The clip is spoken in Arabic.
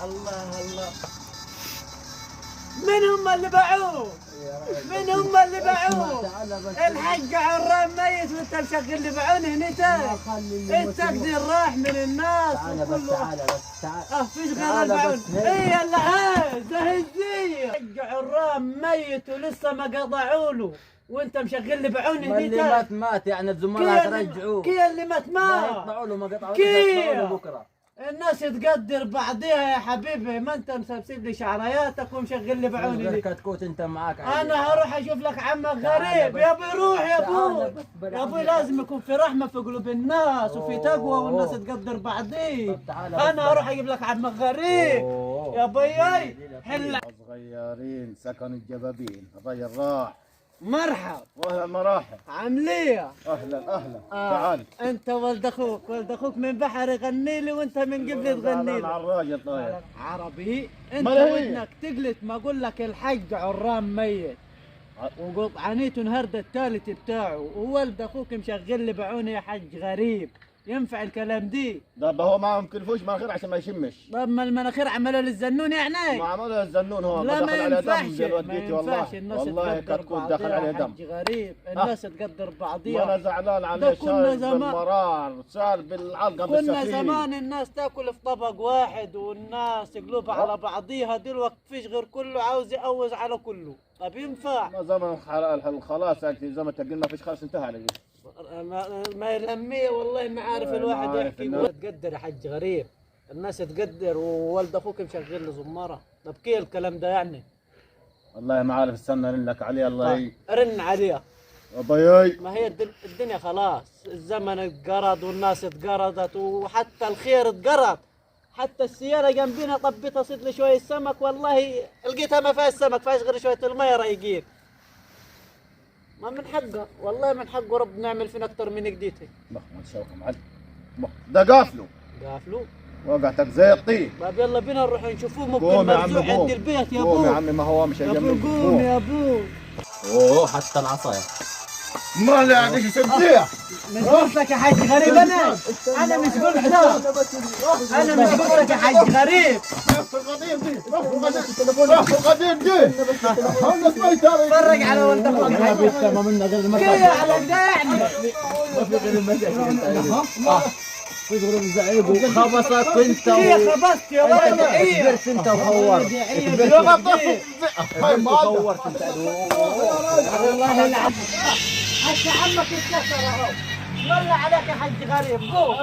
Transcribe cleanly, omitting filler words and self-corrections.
الله الله. من هم اللي باعوه؟ من هم اللي باعوه؟ الحق عرام ميت وانت مشغل لي بعون هنيتك. التقدير راح من الناس. تعال بس تعال بس تعال. فيش غير البعون. هي اللي ده هزية. حق عرام ميت ولسه ما قطعوا له وانت مشغل لي بعون هنيتك. اللي مات يعني الزملاء ترجعوه. كي اللي مات ما يقطعوا له ما قطعوا له بكره. الناس تقدر بعضيها يا حبيبي، ما انت مسبسب لي شعرياتك ومشغل لي بعوني لي. كتكوت انت معاك. انا هروح اشوف لك عمك غريب. يا ابوي روح يا ابوي. يا ابوي لازم يكون في رحمه في قلوب الناس وفي تقوى والناس تقدر بعضيه. انا هروح اجيب لك عمك غريب. يا ابوي حل. صغيرين سكن الجبابين الرجل راح. مرحب. واهلا مراحب. عامليه؟ اهلا اهلا. تعال. انت ولد اخوك من بحر يغني لي وانت من قبل تغني لي. على الراجل طاير. عربي انت ودنك تقلت ما اقول لك الحق عرام ميت وقطعنيته انهرد الثالث بتاعه وولد اخوك مشغل لي بعوني يا حج غريب. ينفع الكلام دي؟ طب هو ما مكلفوش مناخير عشان ما يشمش. طب ما المناخير عملوا للزنون يعني؟ ما عملوا الزنون هو لا ما ينفعش. ما ينفعش الناس والله تقدر دخل عليه دم. حج غريب الناس تقدر بعضيها. وانا زعلان عليه شايف بالمرار صار بالعلقه بالسفينه. كنا زمان الناس تاكل في طبق واحد والناس قلوبها على بعضيها. دلوقتي فيش غير كله عاوز يقوز على كله. طب ينفع؟ ما زمن الخلاص زمن تقلنا فيش خلاص انتهى على ما يلميه والله ما عارف الواحد يحكي. تقدر يا حج غريب الناس تقدر وولد اخوك مشغل له زماره. طب كيف الكلام ده يعني؟ والله ما عارف استنى ارن لك عليه الله رن عليها. ابوي ما هي الدنيا خلاص الزمن اتقرض والناس اتقرضت وحتى الخير اتقرض. حتى السيارة جنبينا طبيتها صيد لي شوية سمك والله لقيتها ما فيهاش سمك فيهاش غير شوية المية رايقين. ما من حقه والله من حقه رب نعمل فينا أكتر من كديتي. ما تشوكه معلم. ده قافله. قافله؟ وقعتك زي الطين. طيب يلا بينا نروح نشوفوه ممكن مرزوع عند البيت يا ابوي. قوم يا عمي ما هو مش يا ابوي قوم يا ابوي. اوه حتى العصاية. ما لا عندك سبتيه. مش قلتلك يا حاج غريب انا مش قلت انا مش قلتلك يا حاج غريب. نفس القديم دي نفس القديم دي اتفرج على ولد اخوك يا بنت ما منا غير المسجد. كيف على كده يعني؟ ما في غير المسجد. في غير الزعيق وخبصك انت كيف خبصت يا ولد؟ كبرت انت وخورت. خورت انت. والله العظيم حتى عمك اتكسر اهو. والله عليك يا حاج غريب قوم.